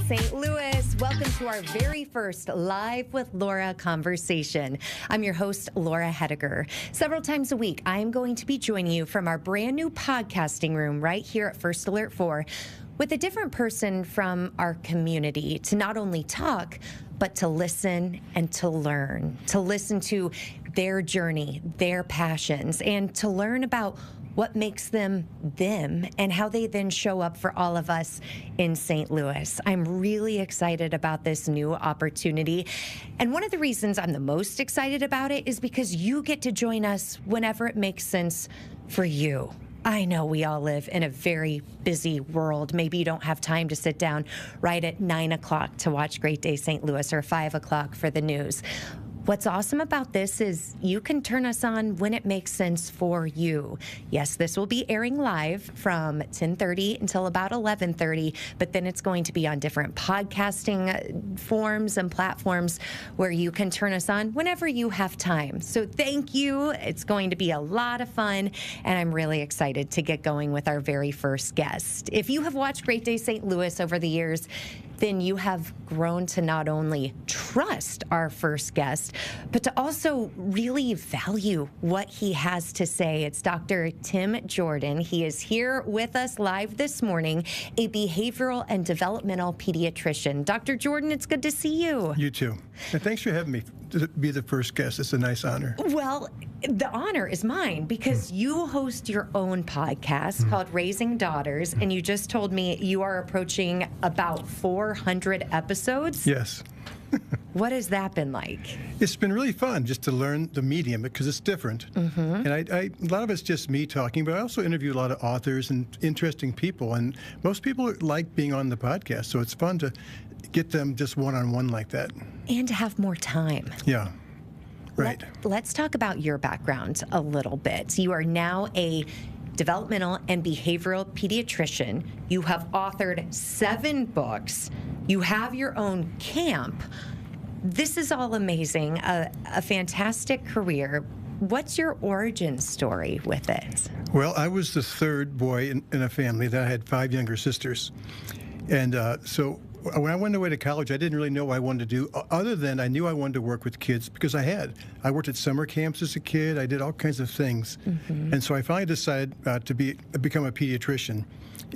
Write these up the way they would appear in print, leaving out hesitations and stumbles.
St. Louis. Welcome to our very first Live with Laura conversation. I'm your host, Laura Hettiger. Several times a week, I am going to be joining you from our brand new podcasting room right here at First Alert 4 with a different person from our community to not only talk, but to listen and to learn, to listen to their journey, their passions, and to learn about what makes them them and how they then show up for all of us in St. Louis. I'm really excited about this new opportunity. And one of the reasons I'm the most excited about it is because you get to join us whenever it makes sense for you. I know we all live in a very busy world. Maybe you don't have time to sit down right at 9 o'clock to watch Great Day St. Louis or 5 o'clock for the news. What's awesome about this is you can turn us on when it makes sense for you. Yes, this will be airing live from 10:30 until about 11:30, but then it's going to be on different podcasting forms and platforms where you can turn us on whenever you have time. So thank you. It's going to be a lot of fun, and I'm really excited to get going with our very first guest. If you have watched Great Day St. Louis over the years, then you have grown to not only trust our first guest, but to also really value what he has to say. It's Dr. Tim Jordan. He is here with us live this morning, a behavioral and developmental pediatrician. Dr. Jordan, it's good to see you. You too. And thanks for having me to be the first guest. It's a nice honor. Well, the honor is mine because you host your own podcast called Raising Daughters, and you just told me you are approaching about 400 episodes. Yes. What has that been like? It's been really fun just to learn the medium because it's different. And a lot of it's just me talking, but I also interview a lot of authors and interesting people. And most people like being on the podcast, so it's fun to get them just one-on-one like that. And to have more time. Yeah. Right. Let's talk about your background a little bit. You are now a developmental and behavioral pediatrician. You have authored 7 books. You have your own camp. This is all amazing, a fantastic career. What's your origin story with it? Well, I was the third boy in a family that had 5 younger sisters. And so when I went away to college, I didn't really know what I wanted to do, other than I knew I wanted to work with kids because I worked at summer camps as a kid. I did all kinds of things. And so I finally decided to become a pediatrician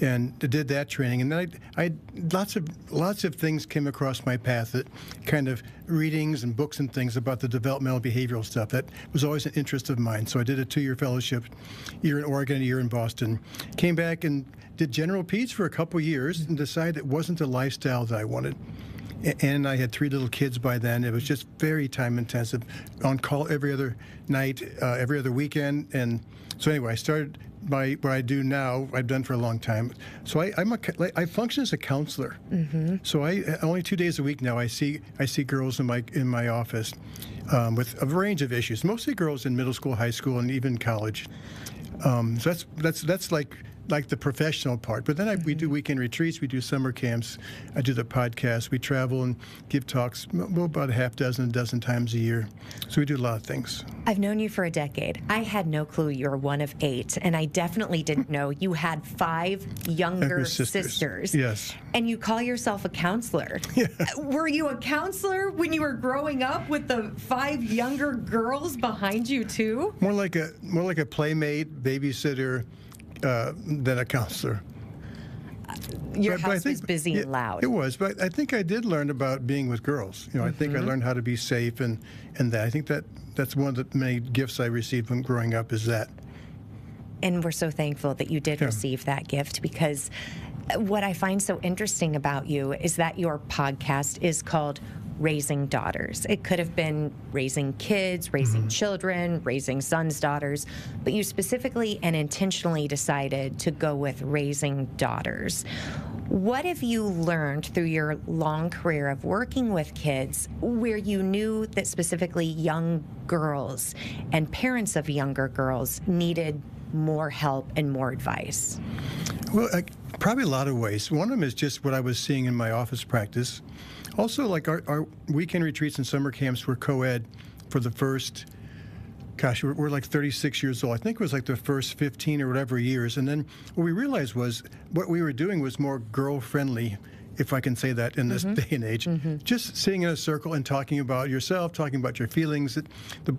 and did that training. And then I lots of things came across my path, that kind of readings and books and things about the developmental behavioral stuff. That was always an interest of mine. So I did a 2-year fellowship, a year in Oregon, a year in Boston. Came back and did general peds for a couple years and decided it wasn't the lifestyle that I wanted. And I had 3 little kids by then. It was just very time intensive, on call every other night, every other weekend. And so anyway, I started what I do now. I've done for a long time. So I function as a counselor. So I only 2 days a week now I see girls in my office with a range of issues, mostly girls in middle school, high school, and even college. So that's like the professional part. But then we do weekend retreats, we do summer camps, I do the podcast, we travel and give talks about a dozen times a year. So we do a lot of things. I've known you for a decade. I had no clue you were one of 8, and I definitely didn't know you had 5 younger sisters. Yes. And you call yourself a counselor. Yeah. Were you a counselor when you were growing up with the 5 younger girls behind you too? More like a playmate, babysitter, than a counselor. Your house was busy and loud. It was, but I think I did learn about being with girls. I think I learned how to be safe, and that I think that's one of the many gifts I received from growing up is that. And we're so thankful that you did receive that gift, because what I find so interesting about you is that your podcast is called Raising Daughters. It could have been raising kids, raising children, raising sons, daughters, but you specifically and intentionally decided to go with Raising Daughters. What have you learned through your long career of working with kids where you knew that specifically young girls and parents of younger girls needed more help and more advice? Well, probably a lot of ways. One of them is just what I was seeing in my office practice. Also, like our weekend retreats and summer camps were co-ed for the first, we're like 36 years old. I think it was like the first 15 or whatever years. And then what we realized was what we were doing was more girl-friendly if I can say that in this day and age. Just sitting in a circle and talking about yourself, talking about your feelings.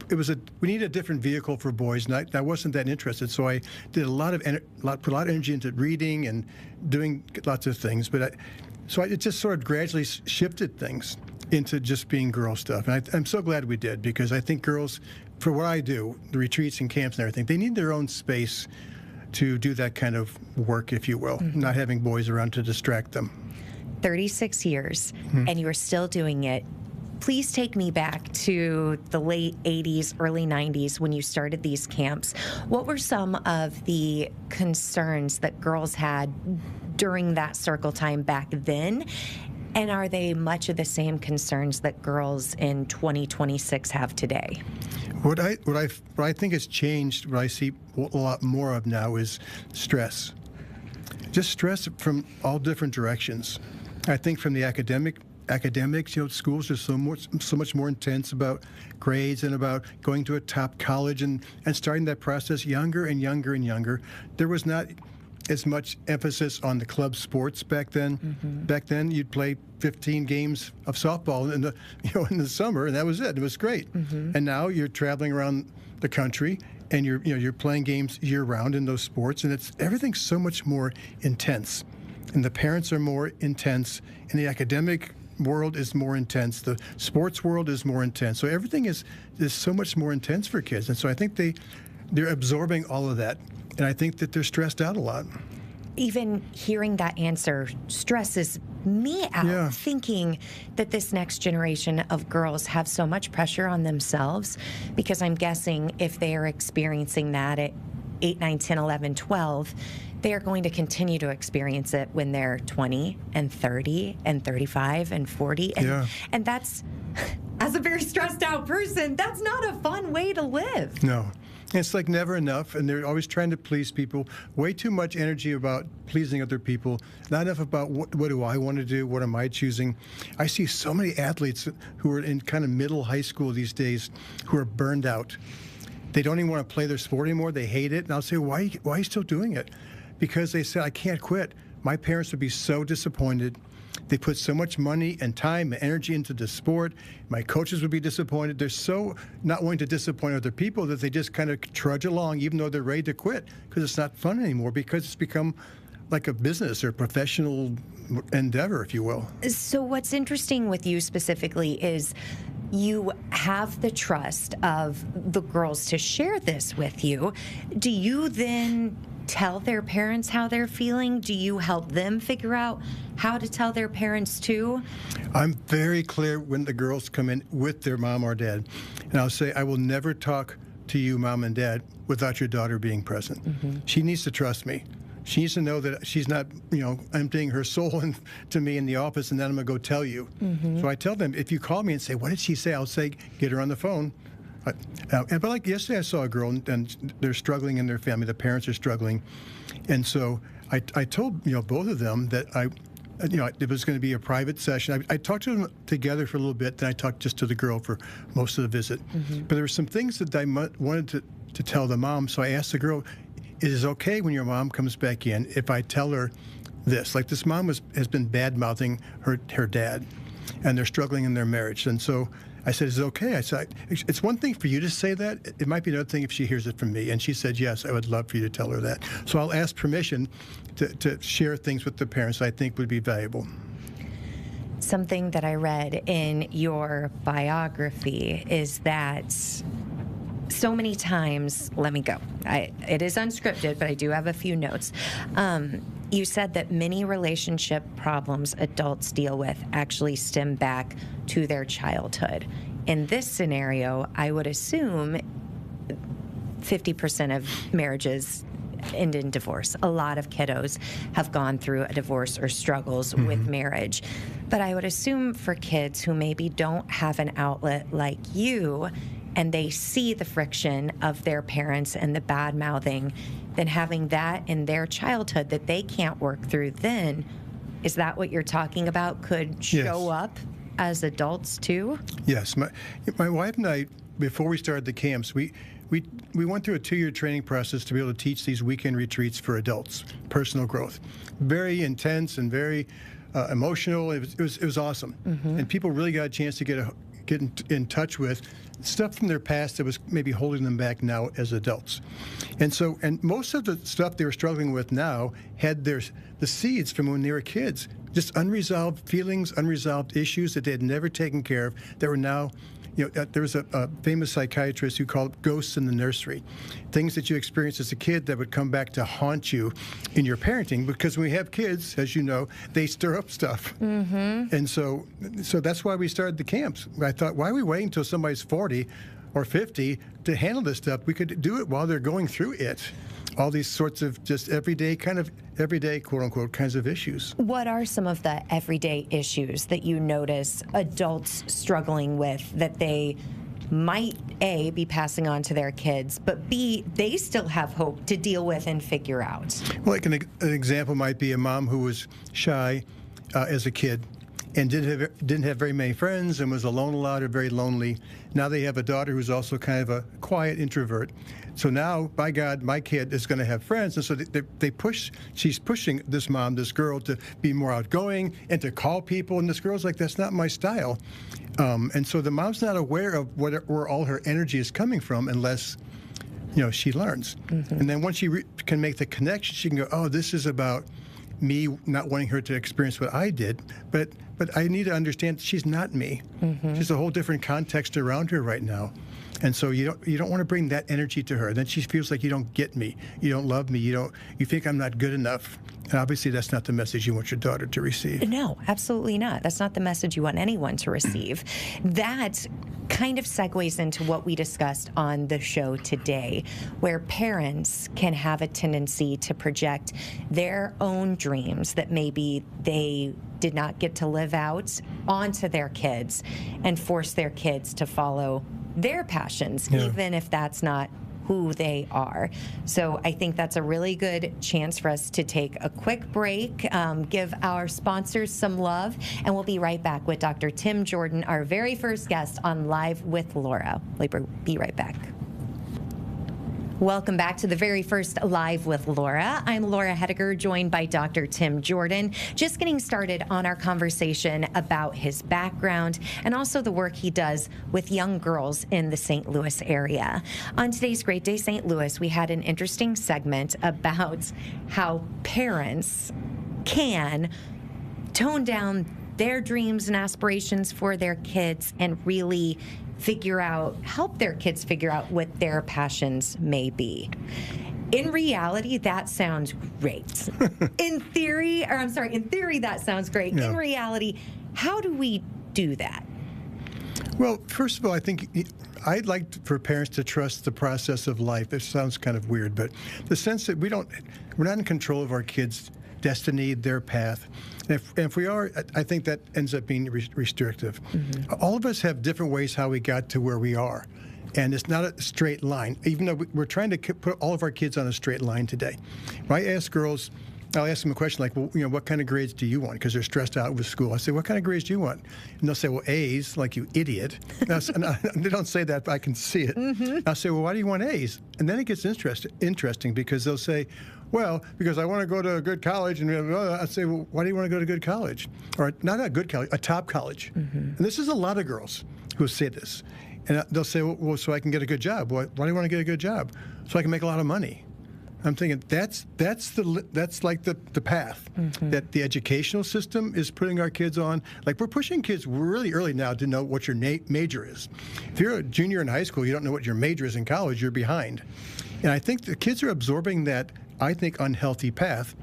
We needed a different vehicle for boys, and I wasn't that interested. So I did put a lot of energy into reading and doing lots of things. So it just sort of gradually shifted things into just being girl stuff. And I'm so glad we did, because I think girls, for what I do, the retreats and camps and everything, they need their own space to do that kind of work, if you will, not having boys around to distract them. 36 years, and you are still doing it. Please take me back to the late 80s, early 90s when you started these camps. What were some of the concerns that girls had during that circle time back then? And are they much of the same concerns that girls in 2026 have today? What I think has changed, what I see a lot more of now, is stress. Just stress from all different directions. I think from the academics, schools are so much more intense about grades and about going to a top college and starting that process younger and younger and younger. There was not as much emphasis on the club sports back then. Back then, you'd play 15 games of softball in the summer, and that was it. It was great. And now you're traveling around the country, and you're playing games year round in those sports, and everything's so much more intense. And the parents are more intense, and the academic world is more intense. The sports world is more intense. So everything is so much more intense for kids. And so I think they're absorbing all of that. And I think that they're stressed out a lot. Even hearing that answer stresses me out, thinking that this next generation of girls have so much pressure on themselves, because I'm guessing if they are experiencing that at 8, 9, 10, 11, 12, they are going to continue to experience it when they're 20 and 30 and 35 and 40. And that's, as a very stressed out person, that's not a fun way to live. No. It's like never enough, and they're always trying to please people. Way too much energy about pleasing other people, not enough about what do I want to do, what am I choosing. I see so many athletes who are in kind of middle high school these days who are burned out. They don't even want to play their sport anymore. They hate it. And I'll say, why are you still doing it? Because they said, I can't quit. My parents would be so disappointed. They put so much money and time and energy into the sport. My coaches would be disappointed. They're so not wanting to disappoint other people that they just kind of trudge along, even though they're ready to quit, because it's not fun anymore, because it's become like a business or professional endeavor, if you will. So what's interesting with you specifically is you have the trust of the girls to share this with you. Do you then tell their parents how they're feeling? Do you help them figure out how to tell their parents too? I'm very clear when the girls come in with their mom or dad, and I'll say, I will never talk to you, mom and dad, without your daughter being present. She needs to trust me. She needs to know that she's not, emptying her soul to me in the office, and then I'm going to go tell you. So I tell them, if you call me and say, what did she say? I'll say, get her on the phone. But like yesterday, I saw a girl, and they're struggling in their family. The parents are struggling. And so I told, both of them that it was going to be a private session. I talked to them together for a little bit, then I talked just to the girl for most of the visit. But there were some things that I wanted to tell the mom, so I asked the girl, is it okay when your mom comes back in if I tell her this? Like, this mom has been bad-mouthing her dad, and they're struggling in their marriage. And so I said, is it okay? I said, it's one thing for you to say that. It might be another thing if she hears it from me. And she said, yes, I would love for you to tell her that. So I'll ask permission to share things with the parents I think would be valuable. Something that I read in your biography is that so many times, let me go. It is unscripted, but I do have a few notes. You said that many relationship problems adults deal with actually stem back to their childhood. In this scenario, I would assume 50% of marriages end in divorce. A lot of kiddos have gone through a divorce or struggles with marriage. But I would assume for kids who maybe don't have an outlet like you, and they see the friction of their parents and the bad mouthing, then having that in their childhood that they can't work through then, is that what you're talking about could show up as adults too? Yes. My wife and I, before we started the camps, we went through a 2-year training process to be able to teach these weekend retreats for adults, personal growth. Very intense and very emotional. It was awesome, and people really got a chance to get in touch with stuff from their past that was maybe holding them back now as adults. And most of the stuff they were struggling with now had the seeds from when they were kids, just unresolved feelings, unresolved issues that they had never taken care of that were now, there was a famous psychiatrist who called ghosts in the nursery, things that you experienced as a kid that would come back to haunt you in your parenting, because when we have kids, as you know, they stir up stuff. And so that's why we started the camps. I thought, why are we waiting until somebody's 40 or 50 to handle this stuff? We could do it while they're going through it. All these sorts of just everyday, quote unquote, kinds of issues. What are some of the everyday issues that you notice adults struggling with that they might, A, be passing on to their kids, but B, they still have hope to deal with and figure out? Well, like an example might be a mom who was shy as a kid and didn't have very many friends and was alone a lot or very lonely. Now they have a daughter who's also kind of a quiet introvert. So now, by God, my kid is going to have friends, and so she's pushing this girl to be more outgoing and to call people, and this girl's like, that's not my style. And so the mom's not aware of where all her energy is coming from unless, she learns. And then once she can make the connection, she can go, oh, this is about me not wanting her to experience what I did, but I need to understand she's not me. She's a whole different context around her right now. And so you don't want to bring that energy to her. Then she feels like you don't get me, you don't love me, you think I'm not good enough. And obviously that's not the message you want your daughter to receive. No, absolutely not. That's not the message you want anyone to receive. That kind of segues into what we discussed on the show today, where parents can have a tendency to project their own dreams that maybe they did not get to live out onto their kids and force their kids to follow their passions, even if that's not who they are. So I think that's a really good chance for us to take a quick break, give our sponsors some love, and we'll be right back with Dr. Tim Jordan, our very first guest on Live with Laura. We'll be right back. Welcome back to the very first Live with Laura. I'm Laura Hettiger, joined by Dr. Tim Jordan, just getting started on our conversation about his background and also the work he does with young girls in the St. Louis area. On today's Great Day St. Louis, we had an interesting segment about how parents can tone down their dreams and aspirations for their kids and really help their kids figure out what their passions may be. In reality, that sounds great. In theory, that sounds great. Yeah. In reality, how do we do that? Well, first of all, I think I'd like for parents to trust the process of life. It sounds kind of weird, but the sense that we're not in control of our kids' destiny, their path. And if we are, I think that ends up being restrictive. All of us have different ways how we got to where we are. And it's not a straight line, even though we're trying to put all of our kids on a straight line today. When I ask girls, I'll ask them a question like, well, what kind of grades do you want? Because they're stressed out with school. I say, what kind of grades do you want? And they'll say, well, A's, like you idiot. And they don't say that, but I can see it. I'll say, well, why do you want A's? And then it gets interesting because they'll say, well, because I want to go to a good college. And I say, well, why do you want to go to a good college? Or not a good college, a top college. And this is a lot of girls who say this. And they'll say, well, so I can get a good job. Why do you want to get a good job? So I can make a lot of money. I'm thinking that's like the path that the educational system is putting our kids on. Like, we're pushing kids really early now to know what your major is. If you're a junior in high school, you don't know what your major is in college, you're behind. And I think the kids are absorbing that, I think, unhealthy path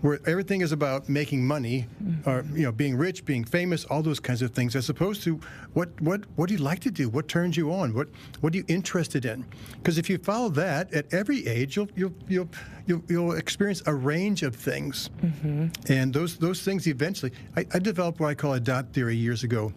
where everything is about making money, or being rich, being famous, all those kinds of things, as opposed to what do you like to do? What turns you on? What are you interested in? Because if you follow that at every age, you'll experience a range of things, and those things eventually. I developed what I call a dot theory years ago.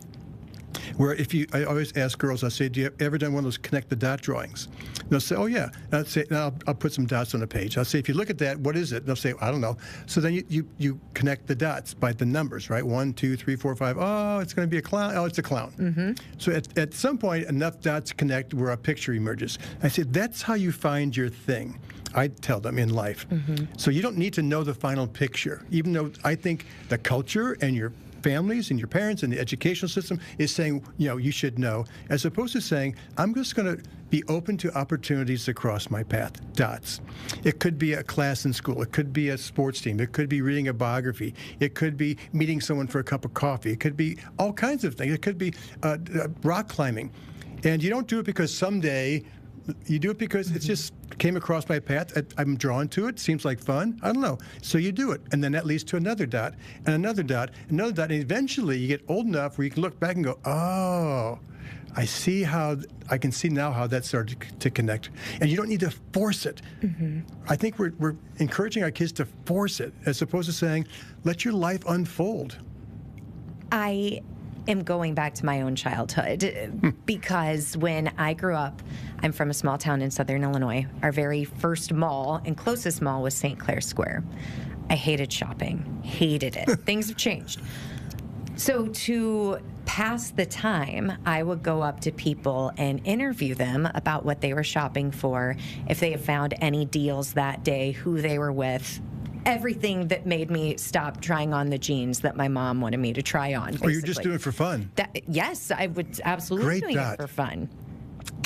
Where I always ask girls, I say, do you ever done one of those connect the dot drawings? And they'll say, oh yeah. And I'll say, now I'll put some dots on a page. I'll say, if you look at that, what is it? And they'll say, I don't know. So then you connect the dots by the numbers, right? 1, 2, 3, 4, 5. Oh, it's going to be a clown. Oh, it's a clown. So at some point, enough dots connect where a picture emerges. I said, that's how you find your thing. I tell them in life. So you don't need to know the final picture, even though I think the culture and your families and your parents and the educational system is saying, you should know, as opposed to saying, I'm just going to be open to opportunities to cross my path, dots. It could be a class in school. It could be a sports team. It could be reading a biography. It could be meeting someone for a cup of coffee. It could be all kinds of things. It could be rock climbing. And you don't do it because someday, you do it because it just came across my path. I'm drawn to it. Seems like fun. I don't know. So you do it. And then that leads to another dot, and another dot, another dot. And eventually you get old enough where you can look back and go, oh, I can see now how that started to connect. And you don't need to force it. I think we're encouraging our kids to force it as opposed to saying, let your life unfold. I am going back to my own childhood because when I grew up, I'm from a small town in southern Illinois. Our very first mall and closest mall was St. Clair Square. I hated shopping, hated it. Things have changed. So to pass the time, I would go up to people and interview them about what they were shopping for, if they had found any deals that day, who they were with, everything that made me stop trying on the jeans that my mom wanted me to try on. Basically. Or you're just doing it for fun. Yes, I would absolutely doing it for fun.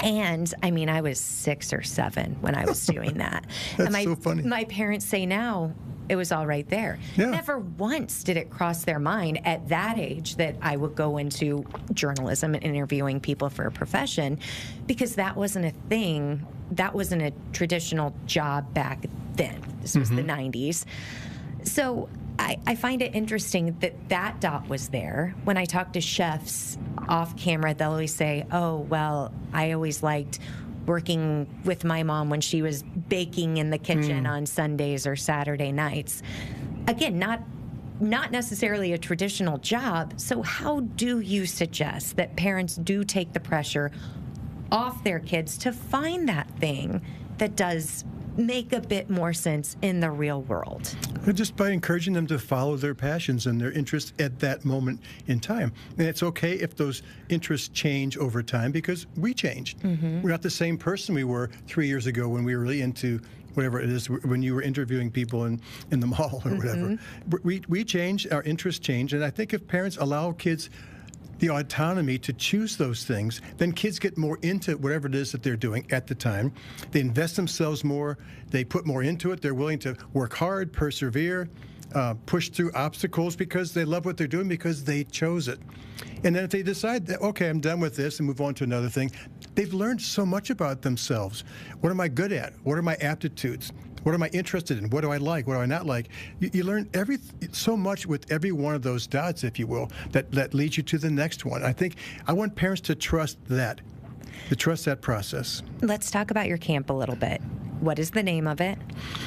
And I mean, I was 6 or 7 when I was doing that. That's and so funny. My parents say now, it was all right there. Yeah. Never once did it cross their mind at that age that I would go into journalism and interviewing people for a profession, because that wasn't a thing. That wasn't a traditional job back then. This was the 90s. So I find it interesting that dot was there. When I talk to chefs off camera, they'll always say, oh, well, I always liked working with my mom when she was baking in the kitchen on Sundays or Saturday nights. Again, not necessarily a traditional job. So how do you suggest that parents do take the pressure off their kids to find that thing that does make a bit more sense in the real world? Just by encouraging them to follow their passions and their interests at that moment in time. And it's okay if those interests change over time, because we changed. We're not the same person we were 3 years ago when we were really into whatever it is, when you were interviewing people in the mall or whatever. We changed, our interests changed, and I think if parents allow kids the autonomy to choose those things, then kids get more into whatever it is that they're doing at the time. They invest themselves more. They put more into it. They're willing to work hard, persevere, push through obstacles because they love what they're doing, because they chose it. And then if they decide that, okay, I'm done with this and move on to another thing, they've learned so much about themselves. What am I good at? What are my aptitudes? What am I interested in? What do I like? What do I not like? You learn so much with every one of those dots, if you will, that leads you to the next one. I think I want parents to trust that, process. Let's talk about your camp a little bit. What is the name of it?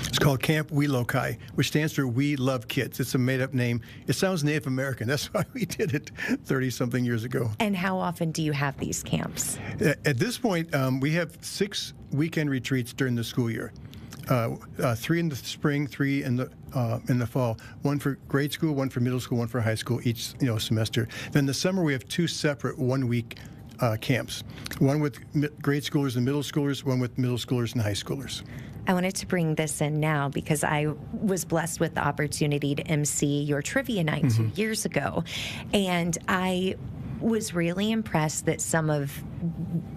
It's called Camp We Loci, which stands for We Love Kids. It's a made-up name. It sounds Native American. That's why we did it 30-something years ago. And how often do you have these camps? At this point, we have 6 weekend retreats during the school year. 3 in the spring, 3 in the fall. 1 for grade school, 1 for middle school, 1 for high school each semester. Then the summer we have 2 separate 1-week camps. 1 with grade schoolers and middle schoolers, 1 with middle schoolers and high schoolers. I wanted to bring this in now because I was blessed with the opportunity to MC your trivia night 2 years ago, and I was really impressed that some of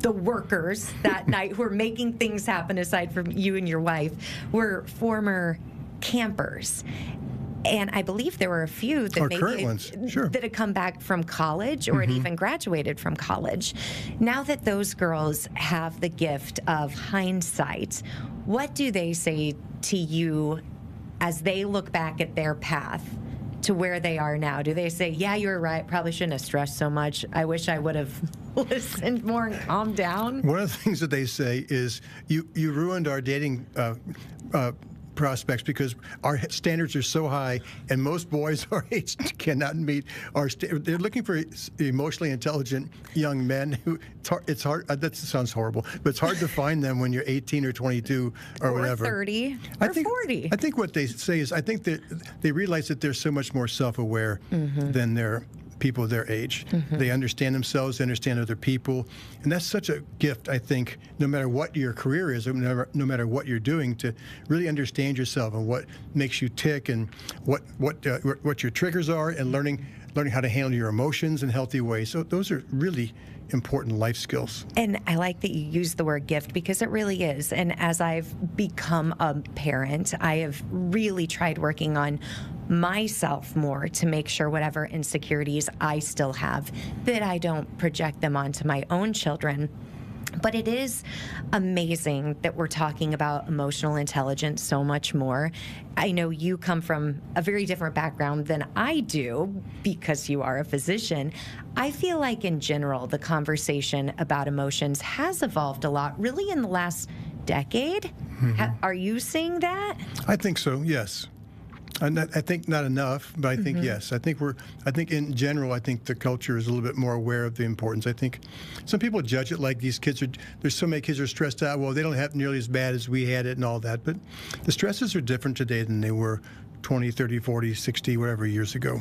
the workers that night who were making things happen, aside from you and your wife, were former campers. And I believe there were a few that current ones. Sure. that had come back from college or had even graduated from college. Now that those girls have the gift of hindsight, what do they say to you as they look back at their path to where they are now? Do they say, yeah, you were right, probably shouldn't have stressed so much, I wish I would have listened more and calmed down? One of the things that they say is, you ruined our dating prospects because our standards are so high, and most boys our age cannot meet our they're looking for emotionally intelligent young men who, it's hard, that sounds horrible, but it's hard to find them when you're 18 or 22 or whatever. 30 or 40. I think what they say is, I think that they realize that they're so much more self-aware than people their age. They understand themselves, they understand other people, and that's such a gift, I think, no matter what your career is, or no matter what you're doing, to really understand yourself and what makes you tick and what your triggers are, and learning how to handle your emotions in healthy ways. So those are really important life skills. And I like that you use the word gift, because it really is. And as I've become a parent, I have really tried working on myself more to make sure whatever insecurities I still have, that I don't project them onto my own children. But it is amazing that we're talking about emotional intelligence so much more. I know you come from a very different background than I do, because you are a physician. I feel like in general, the conversation about emotions has evolved a lot, really in the last decade. Are you seeing that? I think so, yes. I think not enough, but I think yes. I think in general, I think the culture is a little bit more aware of the importance. I think some people judge it like these kids there's so many kids are stressed out. Well, they don't have nearly as bad as we had it and all that. But the stresses are different today than they were 20, 30, 40, 60, whatever years ago.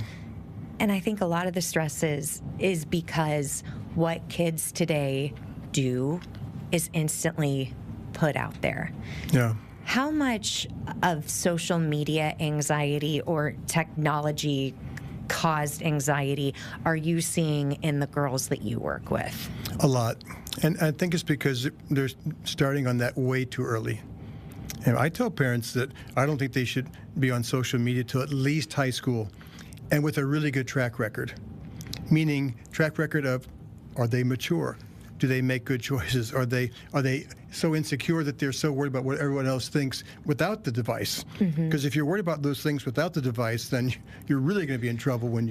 And I think a lot of the stresses is because what kids today do is instantly put out there. Yeah. How much of social media anxiety or technology caused anxiety are you seeing in the girls that you work with? A lot. And I think it's because they're starting on that way too early. And I tell parents that I don't think they should be on social media till at least high school, and with a really good track record. Meaning track record of, are they mature? Do they make good choices? Are they so insecure that they're so worried about what everyone else thinks without the device? Because if you're worried about those things without the device, then you're really going to be in trouble when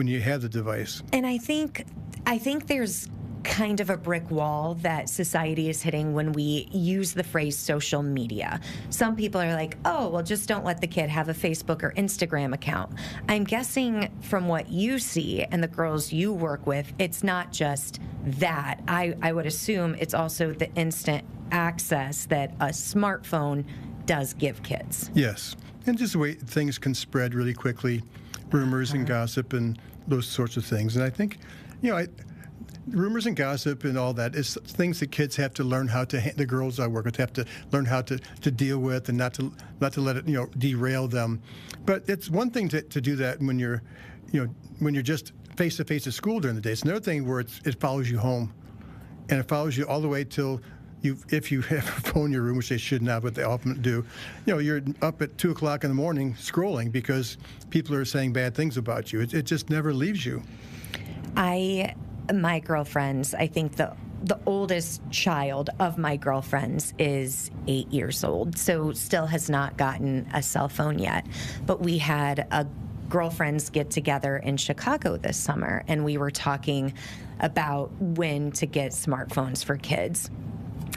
you have the device. And I think there's kind of a brick wall that society is hitting when we use the phrase social media. Some people are like, oh, well, just don't let the kid have a Facebook or Instagram account. I'm guessing from what you see and the girls you work with, it's not just that. I would assume it's also the instant access that a smartphone does give kids. Yes. And just the way things can spread really quickly, rumors and gossip and those sorts of things. And I think, rumors and gossip and all that is things that kids have to learn how to, the girls I work with have to learn how to deal with, and not to let it, derail them. But it's one thing to do that when you're just face to face at school during the day. It's another thing where it follows you home, and it follows you all the way till if you have a phone in your room, which they should not, but they often do. You're up at 2 o'clock in the morning scrolling because people are saying bad things about you. It just never leaves you. My girlfriends, I think the oldest child of my girlfriends is 8 years old, so still has not gotten a cell phone yet. But we had a girlfriends get together in Chicago this summer, and we were talking about when to get smartphones for kids.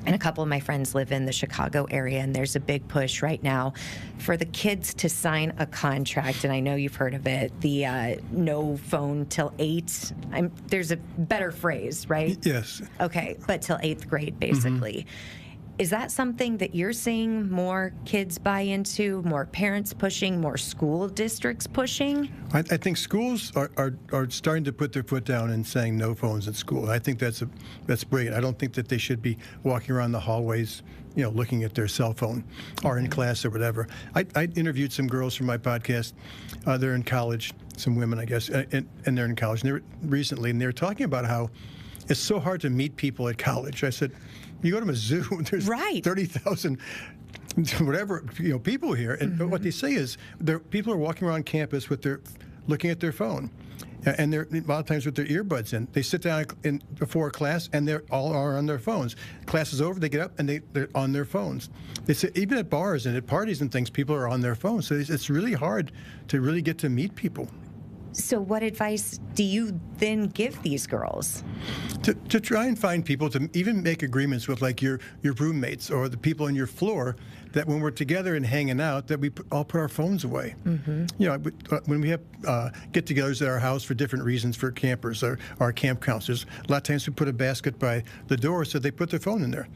And a couple of my friends live in the Chicago area, and there's a big push right now for the kids to sign a contract, and I know you've heard of it, the no phone till 8. There's a better phrase, right? Yes. Okay, but till 8th grade, basically. Is that something that you're seeing more kids buy into, more parents pushing, more school districts pushing? I think schools are starting to put their foot down and saying no phones in school. I think that's brilliant. I don't think that they should be walking around the hallways, looking at their cell phone or in class or whatever. I interviewed some girls from my podcast. They're in college, some women, I guess, and they're in college. And they were talking about how it's so hard to meet people at college. I said, you go to a zoo, there's 30,000 whatever people here, and what they say is people are walking around campus looking at their phone, and they're a lot of times with their earbuds in. They sit down before a class, and they're all are on their phones. Class is over, they get up, and they're on their phones. They say even at bars and at parties and things, people are on their phones. So it's really hard to really get to meet people. So what advice do you then give these girls? To try and find people, to even make agreements with like your roommates or the people on your floor, that when we're together and hanging out, that we all put our phones away. When we have get-togethers at our house for different reasons for campers or our camp counselors, a lot of times we put a basket by the door so they put their phone in there.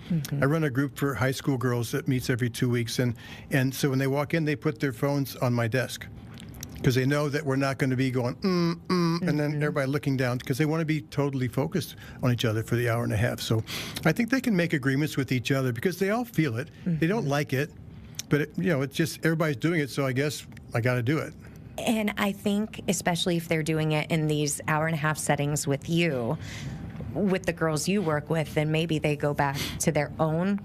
I run a group for high school girls that meets every 2 weeks, and so when they walk in, they put their phones on my desk, because they know that we're not going to be going, and then everybody looking down because they want to be totally focused on each other for the hour and a half. So I think they can make agreements with each other because they all feel it. They don't like it, but it's just everybody's doing it, so I guess I got to do it. And I think, especially if they're doing it in these hour and a half settings with you, with the girls you work with, then maybe they go back to their own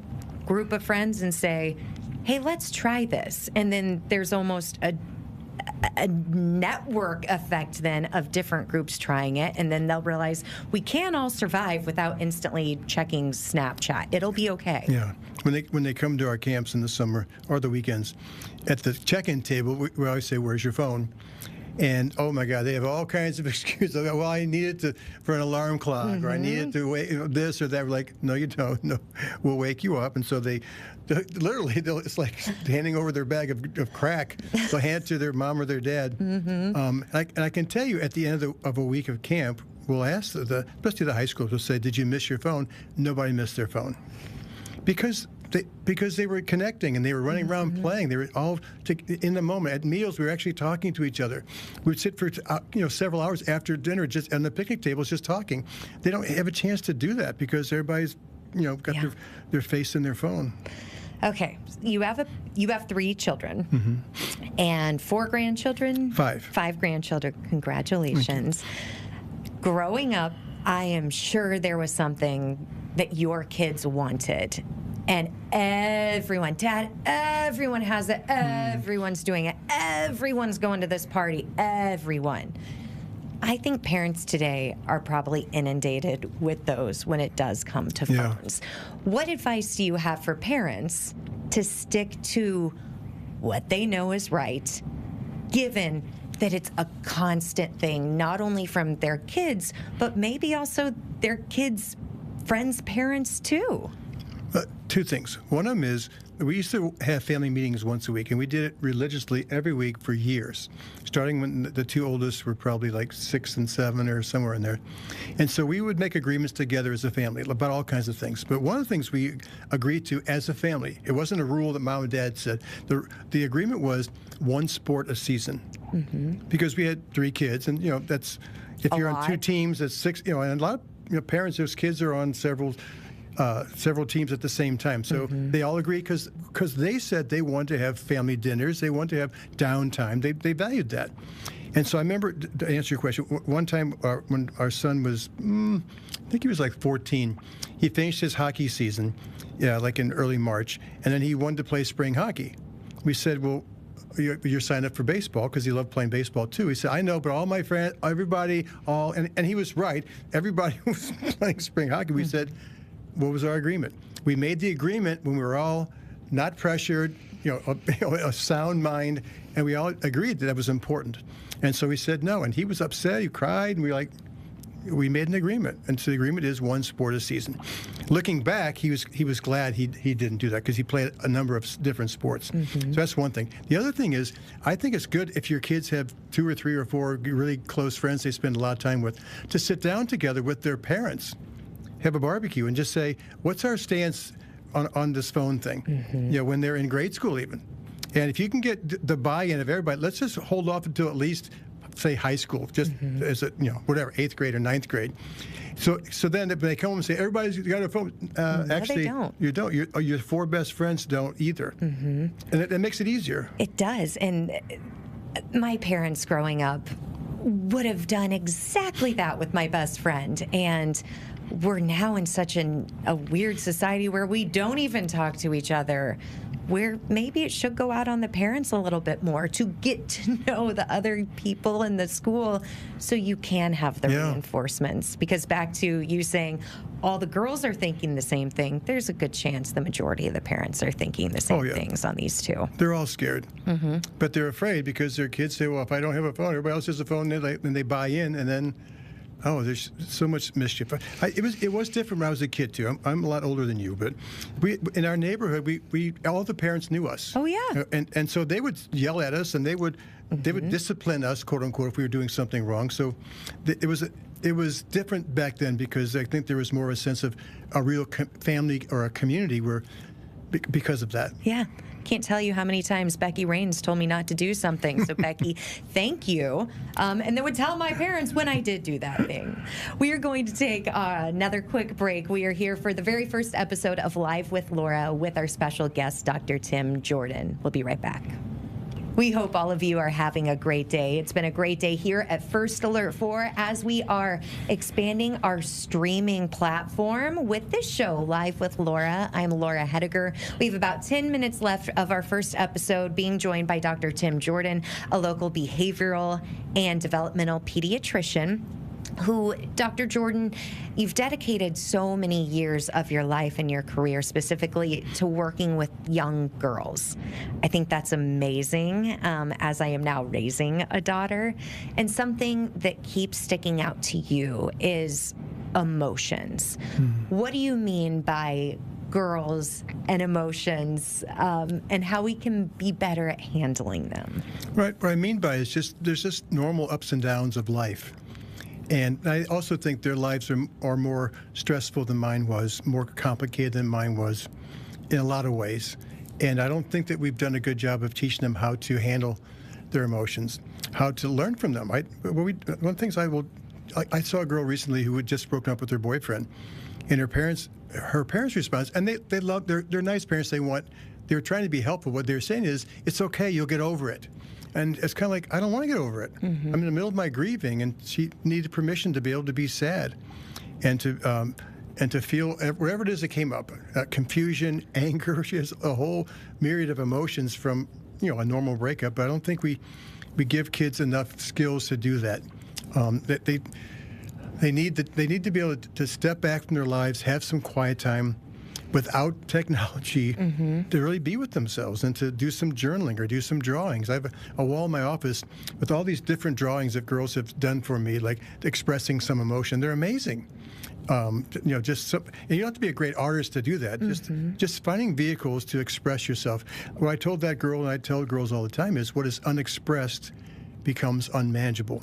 group of friends and say, hey, let's try this. And then there's almost a network effect then of different groups trying it, and then they'll realize we can all survive without instantly checking Snapchat. It'll be okay. Yeah. When they come to our camps in the summer or the weekends, at the check-in table, we always say, where's your phone? And, oh, my God, they have all kinds of excuses. Well, I need it for an alarm clock, or I need it to wait, this or that. We're like, no, you don't. No, we'll wake you up. And so it's like handing over their bag of crack. They'll hand it to their mom or their dad. And I can tell you, at the end of a week of camp, we'll ask, especially the high schools, will say, did you miss your phone? Nobody missed their phone. Because they were connecting and they were running around playing. They were all in the moment. At meals, we were actually talking to each other. We'd sit for several hours after dinner, just on the picnic tables, just talking. They don't have a chance to do that because everybody's got their face in their phone. Okay, you have 3 children and 4 grandchildren. 5 grandchildren. Congratulations. Growing up, I am sure there was something that your kids wanted. And everyone has it. Everyone's doing it. Everyone's going to this party. Everyone. I think parents today are probably inundated with those when it does come to phones. What advice do you have for parents to stick to what they know is right, given that it's a constant thing, not only from their kids, but maybe also their kids' friends' parents too? 2 things. One of them is we used to have family meetings once a week, and we did it religiously every week for years, starting when the 2 oldest were probably like 6 and 7 or somewhere in there. And so we would make agreements together as a family about all kinds of things. But one of the things we agreed to as a family, it wasn't a rule that mom and dad said. The agreement was 1 sport a season. Because we had 3 kids, and that's if you're on 2 teams, that's 6. And a lot of parents, those kids are on several teams at the same time. So they all agreed because they said they wanted to have family dinners. They wanted to have downtime. They valued that. And so I remember, to answer your question, one time when our son was, I think he was like 14, he finished his hockey season, like in early March, and then he wanted to play spring hockey. We said, well, you're signed up for baseball, because he loved playing baseball too. He said, I know, but all my friends, everybody, and he was right. Everybody was playing spring hockey. We said, what was our agreement? We made the agreement when we were all not pressured, a sound mind, and we all agreed that was important. And so we said no, and he was upset. He cried, and we made an agreement. And so the agreement is 1 sport a season. Looking back, he was glad he didn't do that, because he played a number of different sports. So that's one thing. The other thing is, I think it's good if your kids have 2 or 3 or 4 really close friends they spend a lot of time with, to sit down together with their parents, have a barbecue, and just say, what's our stance on this phone thing? When they're in grade school even. And if you can get the buy-in of everybody, let's just hold off until at least, say, high school, just as a, whatever, 8th grade or 9th grade. So then if they come home and say, everybody's got a phone, actually, they don't. You don't. Your 4 best friends don't either. And it makes it easier. It does. And my parents growing up would have done exactly that with my best friend. And we're now in such a weird society where we don't even talk to each other, where maybe it should go out on the parents a little bit more to get to know the other people in the school, so you can have the reinforcements. Because back to you saying all the girls are thinking the same thing, there's a good chance the majority of the parents are thinking the same things on these 2. They're all scared. But they're afraid because their kids say, well, if I don't have a phone, everybody else has a phone, and they buy in, and then there's so much mischief. It was different when I was a kid too. I'm a lot older than you, but in our neighborhood, we all the parents knew us. Oh yeah. And so they would yell at us, and they would discipline us, quote unquote, if we were doing something wrong. So it was different back then, because I think there was more of a sense of a real family or a community because of that. Yeah. Can't tell you how many times Becky Rains told me not to do something. So, Becky, thank you. And then would tell my parents when I did do that thing. We are going to take another quick break. We are here for the very first episode of Live with Laura with our special guest, Dr. Tim Jordan. We'll be right back. We hope all of you are having a great day. It's been a great day here at First Alert 4 as we are expanding our streaming platform with this show, Live with Laura. I'm Laura Hettiger. We have about 10 minutes left of our first episode, being joined by Dr. Tim Jordan, a local behavioral and developmental pediatrician who, Dr. Jordan, you've dedicated so many years of your life and your career specifically to working with young girls. I think that's amazing, as I am now raising a daughter. And something that keeps sticking out to you is emotions. What do you mean by girls and emotions, and how we can be better at handling them? Right. What I mean by it is there's just normal ups and downs of life. And I also think their lives are more stressful than mine was, more complicated than mine was in a lot of ways. And I don't think that we've done a good job of teaching them how to handle their emotions, how to learn from them. One of the things I saw a girl recently who had just broken up with her boyfriend, and her parents' response, and they love, they're nice parents. They're trying to be helpful. What they're saying is, it's okay, you'll get over it. And it's kind of like, I don't want to get over it. I'm in the middle of my grieving, and she needed permission to be able to be sad and to feel whatever it is that came up, confusion, anger. She has a whole myriad of emotions from, a normal breakup. But I don't think we give kids enough skills to do that. They need to be able to step back from their lives, have some quiet time, without technology, to really be with themselves and to do some journaling or do some drawings. I have a wall in my office with all these different drawings that girls have done for me, like expressing some emotion. They're amazing. And you don't have to be a great artist to do that. Just finding vehicles to express yourself. What I told that girl, and I tell girls all the time, is what is unexpressed becomes unmanageable.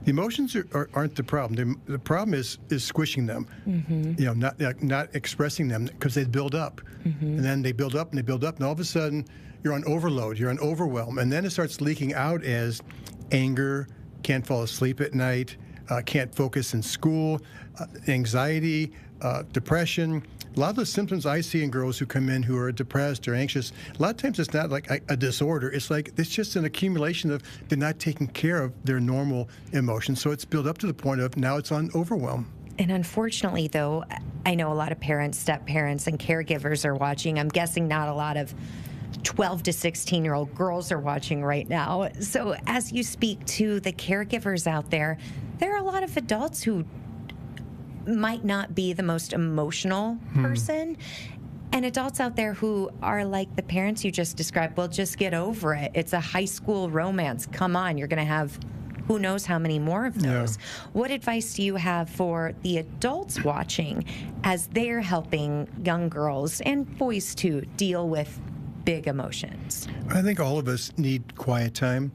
The emotions aren't the problem. The problem is squishing them, not expressing them, because they build up. And then they build up and they build up, and all of a sudden you're on overload, you're on overwhelm. And then it starts leaking out as anger, can't fall asleep at night, can't focus in school, anxiety, depression. A lot of the symptoms I see in girls who come in who are depressed or anxious, a lot of times it's not like a disorder. It's just an accumulation of they're not taking care of their normal emotions. So it's built up to the point of now it's on overwhelm. And unfortunately, though, I know a lot of parents, step-parents, and caregivers are watching. I'm guessing not a lot of 12 to 16-year-old girls are watching right now. So as you speak to the caregivers out there are a lot of adults who might not be the most emotional person, and adults out there who are like the parents you just described. Well, just get over it. It's a high school romance. Come on, you're going to have who knows how many more of those. Yeah. What advice do you have for the adults watching as they're helping young girls and boys to deal with big emotions? I think all of us need quiet time.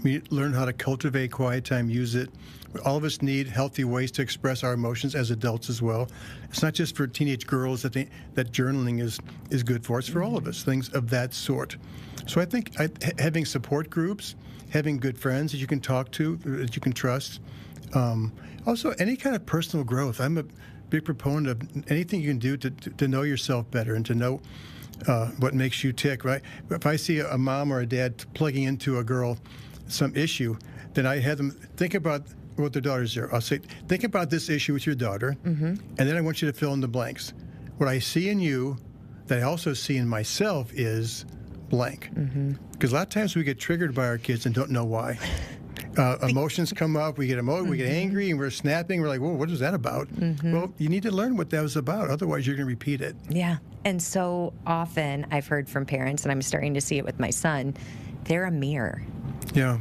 We learn how to cultivate quiet time, use it. All of us need healthy ways to express our emotions as adults as well. It's not just for teenage girls that journaling is good for. It's for all of us, things of that sort. So I think having support groups, having good friends that you can talk to, that you can trust. Also, any kind of personal growth. I'm a big proponent of anything you can do to know yourself better and to know what makes you tick, right? If I see a mom or a dad plugging into a girl some issue, then I have them think about what their daughter's there. I'll say, think about this issue with your daughter, and then I want you to fill in the blanks. What I see in you that I also see in myself is blank. Because a lot of times we get triggered by our kids and don't know why. Emotions come up, we get we get angry, and we're snapping. We're like, whoa, what is that about? Well, you need to learn what that was about. Otherwise, you're going to repeat it. Yeah. And so often I've heard from parents, and I'm starting to see it with my son, they're a mirror. Yeah.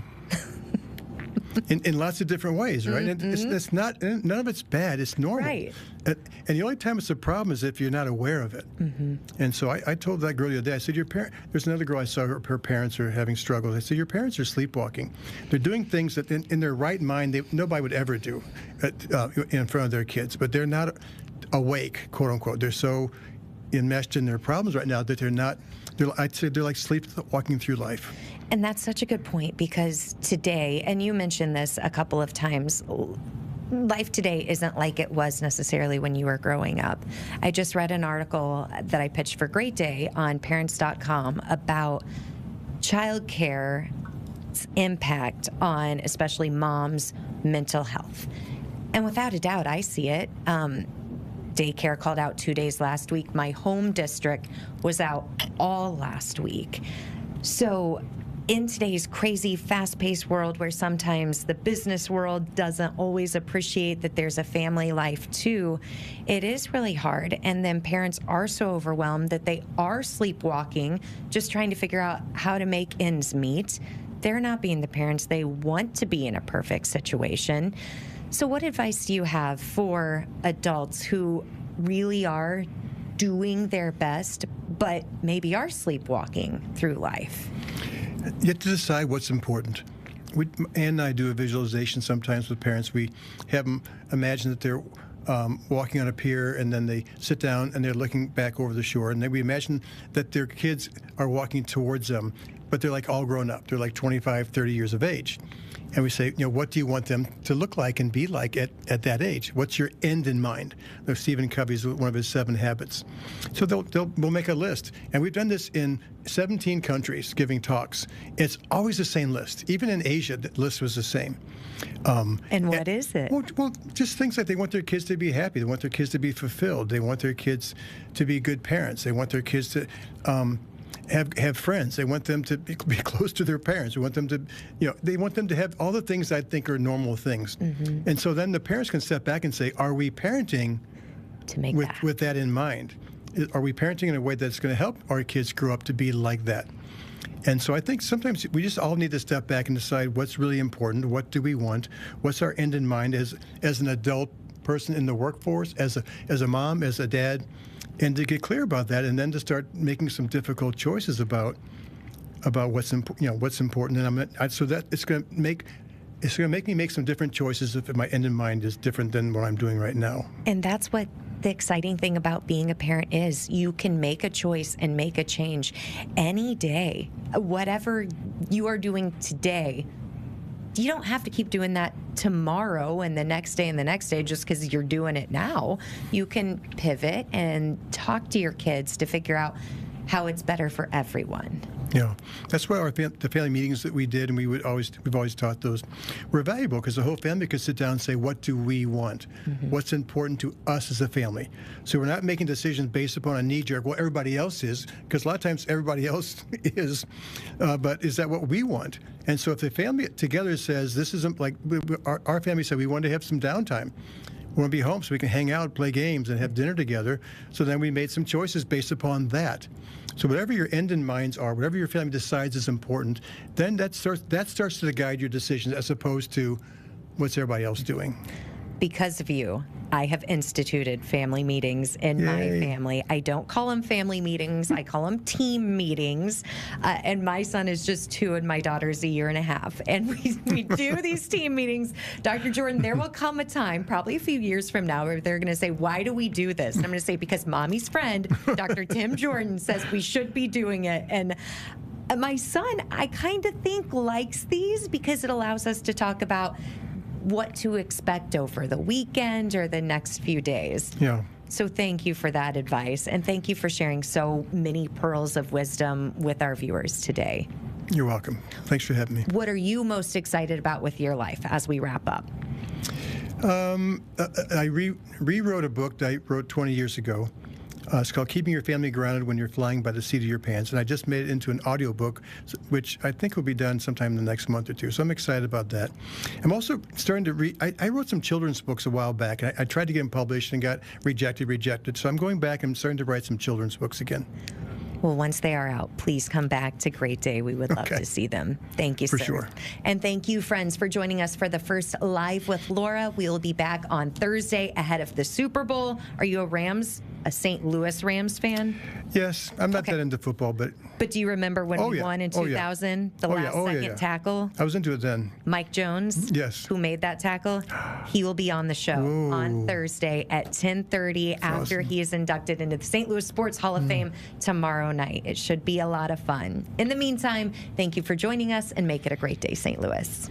In lots of different ways, right? It's not, none of it's bad. It's normal. Right. And the only time it's a problem is if you're not aware of it. And so I told that girl the other day, I said, there's another girl I saw, her parents are having struggles. I said, your parents are sleepwalking. They're doing things that in their right mind, nobody would ever do in front of their kids. But they're not awake, quote unquote. They're so enmeshed in their problems right now that they're not. I'd say they're like sleepwalking through life. And that's such a good point, because today, and you mentioned this a couple of times, life today isn't like it was necessarily when you were growing up. I just read an article that I pitched for Great Day on parents.com about childcare's impact on especially moms' mental health. And without a doubt, I see it. Daycare called out 2 days last week. My home district was out all last week. So in today's crazy, fast-paced world where sometimes the business world doesn't always appreciate that there's a family life too, it is really hard. And then parents are so overwhelmed that they are sleepwalking, just trying to figure out how to make ends meet. They're not being the parents they want to be in a perfect situation. So what advice do you have for adults who really are doing their best, but maybe are sleepwalking through life? You have to decide what's important. Ann and I do a visualization sometimes with parents. We have them imagine that they're walking on a pier, and then they sit down and they're looking back over the shore, and then we imagine that their kids are walking towards them, but they're like all grown up. They're like 25, 30 years of age. And we say, what do you want them to look like and be like at that age? What's your end in mind? Stephen Covey's one of his 7 habits. So we'll make a list. And we've done this in 17 countries, giving talks. It's always the same list. Even in Asia, the list was the same. And what is it? Well, just things like they want their kids to be happy. They want their kids to be fulfilled. They want their kids to be good parents. They want their kids to have friends. They want them to be close to their parents. They want them to, they want them to have all the things I think are normal things. Mm-hmm. And so then the parents can step back and say, are we parenting with that in mind? Are we parenting in a way that's going to help our kids grow up to be like that? And so I think sometimes we just all need to step back and decide what's really important. What do we want? What's our end in mind as an adult person in the workforce, as a mom, as a dad, and to get clear about that, and then to start making some difficult choices about what's important. And so that it's going to make me make some different choices if my end in mind is different than what I'm doing right now. And that's what the exciting thing about being a parent is. You can make a choice and make a change any day. Whatever you are doing today, you don't have to keep doing that tomorrow and the next day and the next day just because you're doing it now. You can pivot and talk to your kids to figure out how it's better for everyone. Yeah, that's why the family meetings that we did, and we've always taught those, were valuable because the whole family could sit down and say, what do we want? Mm-hmm. What's important to us as a family? So we're not making decisions based upon a knee-jerk, well, everybody else is, because a lot of times everybody else is, but is that what we want? And so if the family together says, this isn't like, our family said we wanted to have some downtime. We want to be home so we can hang out, play games, and have dinner together. So then we made some choices based upon that. So whatever your end in minds are, whatever your family decides is important, then that starts to guide your decisions as opposed to what's everybody else doing. Because of you, I have instituted family meetings in my family. I don't call them family meetings. I call them team meetings. And my son is just 2 and my daughter's 1.5 years. And we do these team meetings. Dr. Jordan, there will come a time, probably a few years from now, where they're going to say, why do we do this? And I'm going to say, because mommy's friend, Dr. Tim Jordan, says we should be doing it. And my son, I kind of think, likes these because it allows us to talk about what to expect over the weekend or the next few days. Yeah. So thank you for that advice, and thank you for sharing so many pearls of wisdom with our viewers today. You're welcome. Thanks for having me. What are you most excited about with your life as we wrap up? I rewrote a book that I wrote 20 years ago. It's called Keeping Your Family Grounded When You're Flying by the Seat of Your Pants. And I just made it into an audiobook, which I think will be done sometime in the next month or two. So I'm excited about that. I'm also starting to read. I wrote some children's books a while back. I tried to get them published and got rejected. So I'm going back and starting to write some children's books again. Well, once they are out, please come back to Great Day. We would love to see them. Thank you, sir. For sure. And thank you, friends, for joining us for the first Live with Laura. We will be back on Thursday ahead of the Super Bowl. Are you a Rams a St. Louis Rams fan? Yes, I'm not that into football, but do you remember when we won in 2000? The last second tackle? I was into it then. Mike Jones? Yes. Who made that tackle? He will be on the show on Thursday at 10:30 after he is inducted into the St. Louis Sports Hall of Fame tomorrow night. It should be a lot of fun. In the meantime, thank you for joining us, and make it a great day, St. Louis.